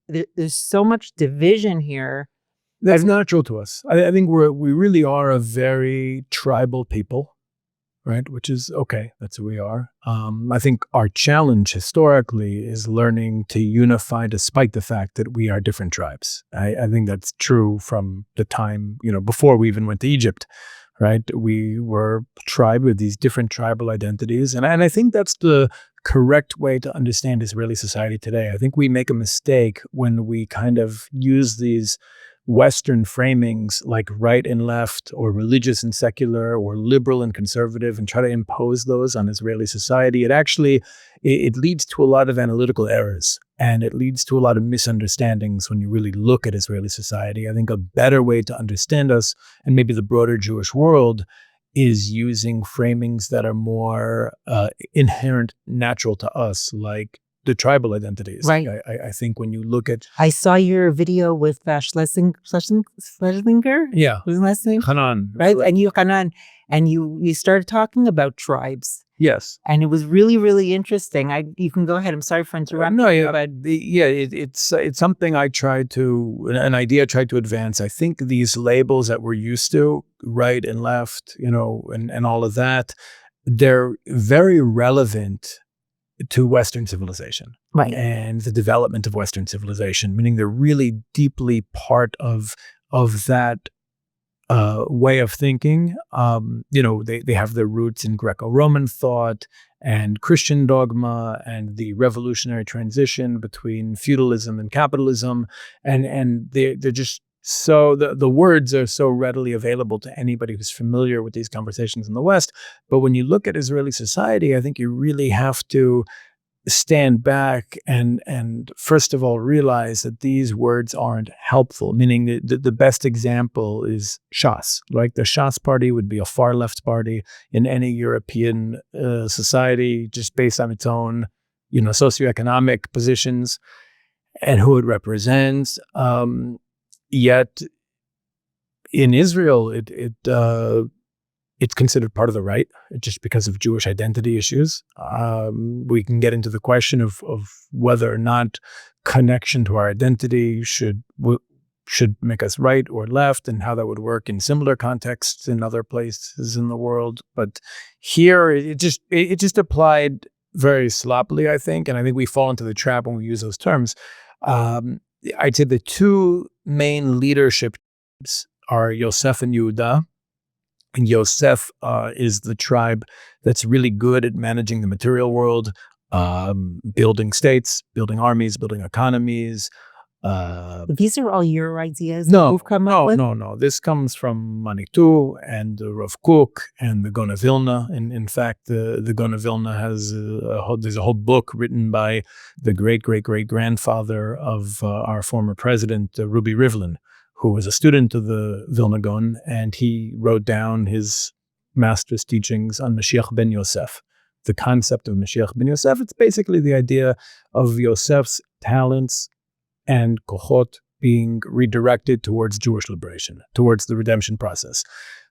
there's so much division here. That's natural to us. I think we really are a very tribal people, right? Which is okay. That's who we are. I think our challenge historically is learning to unify despite the fact that we are different tribes. I think that's true from the time, before we even went to Egypt, right? We were a tribe with these different tribal identities. And I think that's the correct way to understand Israeli society today. I think we make a mistake when we kind of use these Western framings like right and left, or religious and secular, or liberal and conservative, and try to impose those on Israeli society. It leads to a lot of analytical errors, and it leads to a lot of misunderstandings when you really look at Israeli society. I think a better way to understand us, and maybe the broader Jewish world, is using framings that are more inherent, natural to us, like the tribal identities. Right. I think when you look at... I saw your video with Schlesinger. Yeah. Who's the last name? Hanan. Right. And you, Hanan, and you started talking about tribes. Yes. And it was really, really interesting. You can go ahead. I'm sorry for interrupting. No, yeah, but it's something an idea I tried to advance. I think these labels that we're used to, right and left, and all of that, they're very relevant to Western civilization, right, and the development of Western civilization, meaning they're really deeply part of that way of thinking. They have their roots in Greco-Roman thought and Christian dogma and the revolutionary transition between feudalism and capitalism, and they're just so the words are so readily available to anybody who's familiar with these conversations in the West. But when you look at Israeli society, I think you really have to stand back and first of all realize that these words aren't helpful, meaning the best example is Shas. Like the Shas party would be a far left party in any European society, just based on its own socioeconomic positions and who it represents. Yet in Israel, it's considered part of the right, just because of Jewish identity issues. We can get into the question of whether or not connection to our identity should make us right or left, and how that would work in similar contexts in other places in the world. But here, it just applied very sloppily, I think, and I think we fall into the trap when we use those terms. I'd say the two main leaderships are Yosef and Yehuda. And Yosef is the tribe that's really good at managing the material world, building states, building armies, building economies. These are all your ideas? No. This comes from Manitou and Rav Kook and the Gaon Vilna. And in fact, the Gaon Vilna there's a whole book written by the great-great-great-grandfather of our former president, Ruby Rivlin, who was a student of the Vilna Gaon, and he wrote down his master's teachings on Mashiach ben Yosef. The concept of Mashiach ben Yosef, it's basically the idea of Yosef's talents and kochot being redirected towards Jewish liberation, towards the redemption process.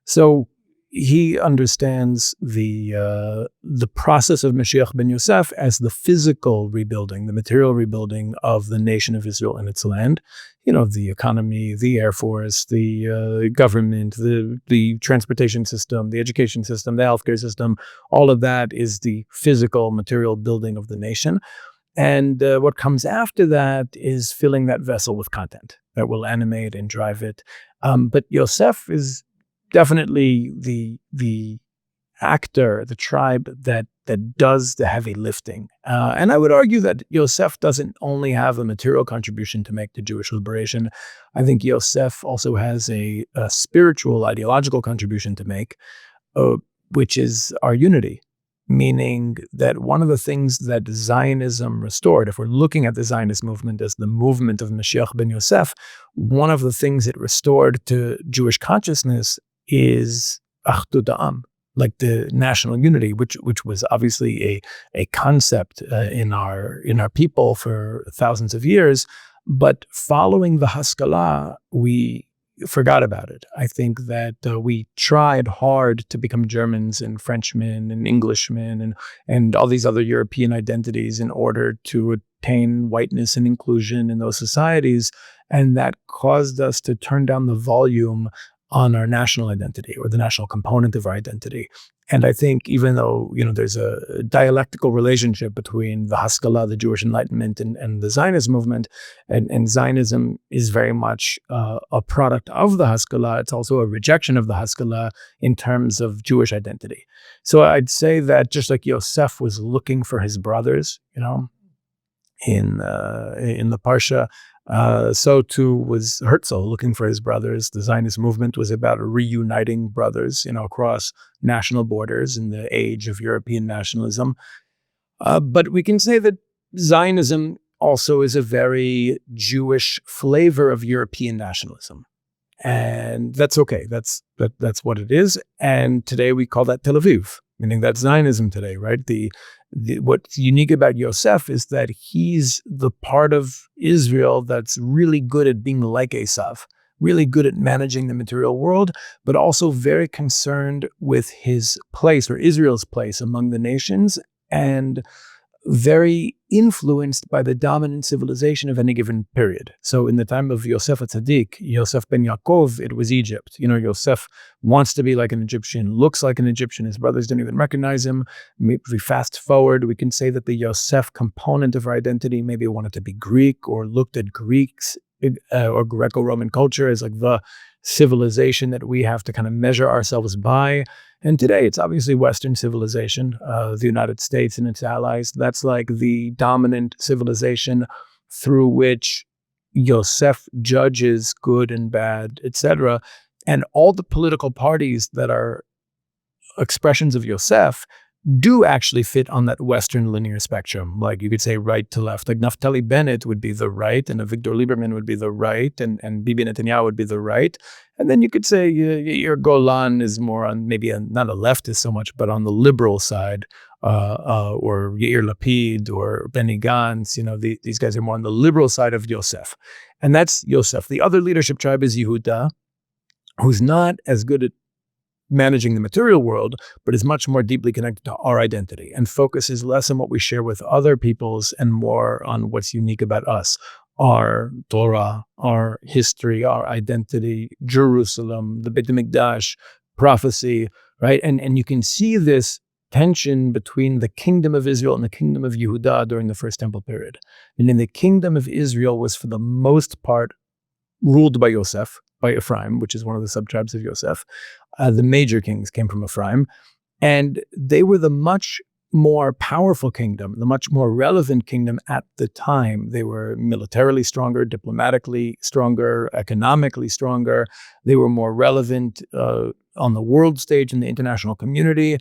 So he understands the process of Mashiach ben Yosef as the physical rebuilding, the material rebuilding of the nation of Israel and its land. The economy, the air force, the government, the transportation system, the education system, the healthcare system. All of that is the physical, material building of the nation. And what comes after that is filling that vessel with content that will animate and drive it. But Yosef is definitely the actor, the tribe that does the heavy lifting. And I would argue that Yosef doesn't only have a material contribution to make to Jewish liberation. I think Yosef also has a spiritual, ideological contribution to make, which is our unity. Meaning that one of the things that Zionism restored, if we're looking at the Zionist movement as the movement of Mashiach ben Yosef, one of the things it restored to Jewish consciousness is Achdut Ha'am, like the national unity, which was obviously a concept in our people for thousands of years. But following the Haskalah, we forgot about it. I think that we tried hard to become Germans and Frenchmen and Englishmen and all these other European identities in order to obtain whiteness and inclusion in those societies. And that caused us to turn down the volume on our national identity or the national component of our identity. And I think even though, there's a dialectical relationship between the Haskalah, the Jewish Enlightenment, and the Zionist movement, and Zionism is very much a product of the Haskalah, it's also a rejection of the Haskalah in terms of Jewish identity. So I'd say that just like Yosef was looking for his brothers, in the Parsha, so too was Herzl looking for his brothers. The Zionist movement was about reuniting brothers, across national borders in the age of European nationalism. But we can say that Zionism also is a very Jewish flavor of European nationalism. And that's okay. That's what it is. And today we call that Tel Aviv, meaning that's Zionism today, right? What's unique about Yosef is that he's the part of Israel that's really good at being like Esav, really good at managing the material world, but also very concerned with his place or Israel's place among the nations, and very influenced by the dominant civilization of any given period. So in the time of Yosef HaTzadik, Yosef ben Yaakov, it was Egypt. Yosef wants to be like an Egyptian, looks like an Egyptian. His brothers don't even recognize him. If we fast forward, we can say that the Yosef component of our identity maybe wanted to be Greek or looked at Greeks or Greco-Roman culture as like the civilization that we have to kind of measure ourselves by. And today, it's obviously Western civilization, the United States and its allies. That's like the dominant civilization through which Yosef judges good and bad, etc. And all the political parties that are expressions of Yosef do actually fit on that Western linear spectrum. Like you could say right to left. Like Naftali Bennett would be the right, and Avigdor Lieberman would be the right, and Bibi Netanyahu would be the right. And then you could say Yair Golan is more on maybe not a leftist so much, but on the liberal side, or Yair Lapid or Benny Gantz. These guys are more on the liberal side of Yosef. And that's Yosef. The other leadership tribe is Yehuda, who's not as good at managing the material world, but is much more deeply connected to our identity and focuses less on what we share with other peoples and more on what's unique about us, our Torah, our history, our identity, Jerusalem, the Beit HaMikdash, prophecy, right? And you can see this tension between the kingdom of Israel and the kingdom of Yehuda during the First Temple period. And in the kingdom of Israel was for the most part ruled by Yosef, by Ephraim, which is one of the subtribes of Yosef. The major kings came from Ephraim, and they were the much more powerful kingdom, the much more relevant kingdom at the time. They were militarily stronger, diplomatically stronger, economically stronger. They were more relevant on the world stage in the international community.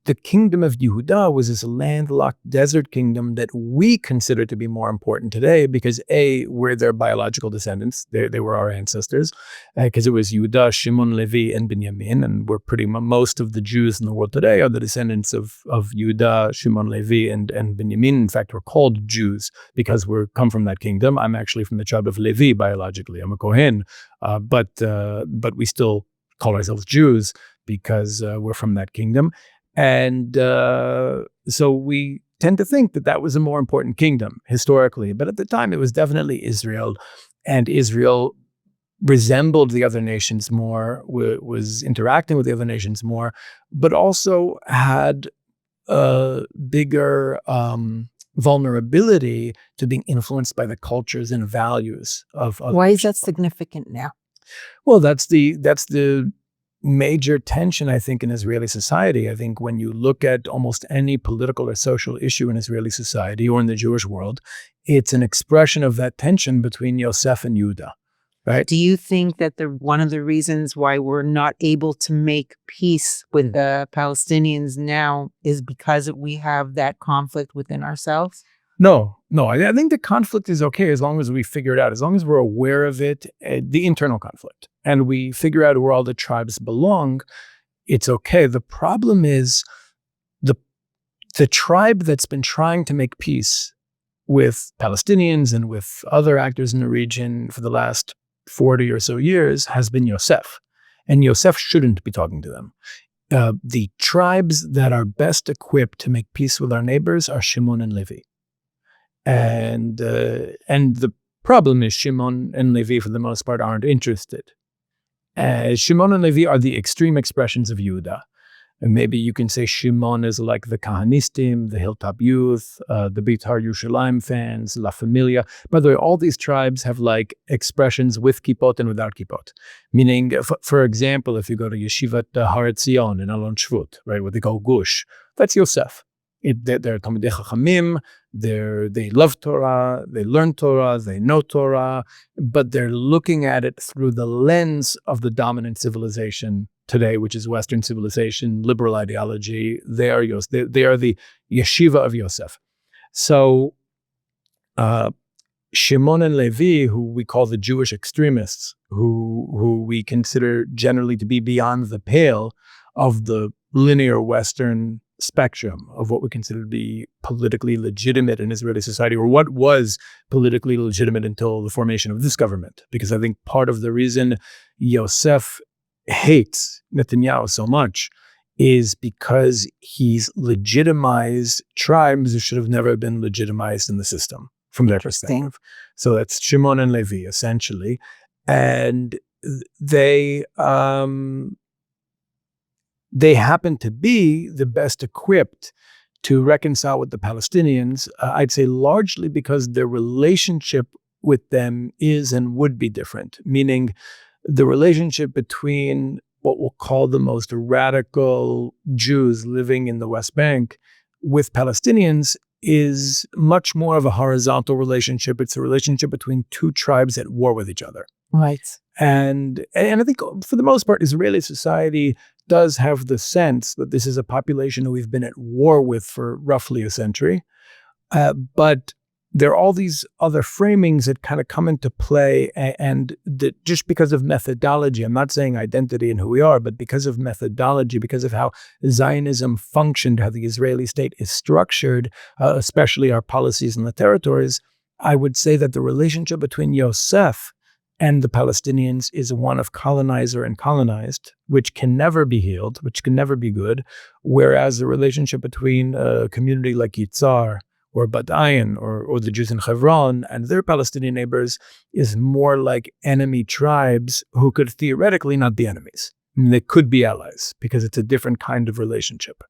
The kingdom of Yehuda was this landlocked desert kingdom that we consider to be more important today because A, we're their biological descendants. They were our ancestors, because it was Yehuda, Shimon Levi, and Binyamin, and we're most of the Jews in the world today are the descendants of Yehuda, Shimon Levi, and Binyamin. In fact, we're called Jews because we come from that kingdom. I'm actually from the tribe of Levi biologically. I'm a Kohen, but we still call ourselves Jews because we're from that kingdom. And so we tend to think that was a more important kingdom historically. But at the time, it was definitely Israel. And Israel resembled the other nations more, was interacting with the other nations more, but also had a bigger vulnerability to being influenced by the cultures and values of other. Why is that significant now? Well, that's the major tension, I think, in Israeli society. I think when you look at almost any political or social issue in Israeli society or in the Jewish world, it's an expression of that tension between Yosef and Yehuda, right? Do you think that one of the reasons why we're not able to make peace with the Palestinians now is because we have that conflict within ourselves? No. I think the conflict is okay as long as we figure it out, as long as we're aware of it, the internal conflict, and we figure out where all the tribes belong, it's okay. The problem is the tribe that's been trying to make peace with Palestinians and with other actors in the region for the last 40 or so years has been Yosef, and Yosef shouldn't be talking to them. The tribes that are best equipped to make peace with our neighbors are Shimon and Levi. And the problem is Shimon and Levi, for the most part, aren't interested. Shimon and Levi are the extreme expressions of Yehuda. And maybe you can say Shimon is like the Kahanistim, the Hilltop Youth, the Beitar Yerushalayim fans, La Familia. By the way, all these tribes have like expressions with kippot and without kippot. Meaning, for example, if you go to Yeshivat Har Etzion in Alon Shvut, right, what they call Gush, that's Yosef. They're Talmidei Chachamim, they love Torah, they learn Torah, they know Torah, but they're looking at it through the lens of the dominant civilization today, which is Western civilization, liberal ideology. They are the yeshiva of Yosef. So Shimon and Levi, who we call the Jewish extremists, who we consider generally to be beyond the pale of the linear Western spectrum of what we consider to be politically legitimate in Israeli society, or what was politically legitimate until the formation of this government. Because I think part of the reason Yosef hates Netanyahu so much is because he's legitimized tribes that should have never been legitimized in the system from their perspective. So that's Shimon and Levi, essentially. And they happen to be the best equipped to reconcile with the Palestinians, I'd say largely because their relationship with them is and would be different, meaning the relationship between what we'll call the most radical Jews living in the West Bank with Palestinians is much more of a horizontal relationship. It's a relationship between two tribes at war with each other. Right. And I think for the most part, Israeli society does have the sense that this is a population who we've been at war with for roughly a century. But there are all these other framings that kind of come into play, and that just because of methodology, I'm not saying identity and who we are, but because of methodology, because of how Zionism functioned, how the Israeli state is structured, especially our policies in the territories, I would say that the relationship between Yosef and the Palestinians is one of colonizer and colonized, which can never be healed, which can never be good, whereas the relationship between a community like Yitzhar or Bat Ayin or the Jews in Hebron and their Palestinian neighbors is more like enemy tribes who could theoretically not be enemies. I mean, they could be allies because it's a different kind of relationship.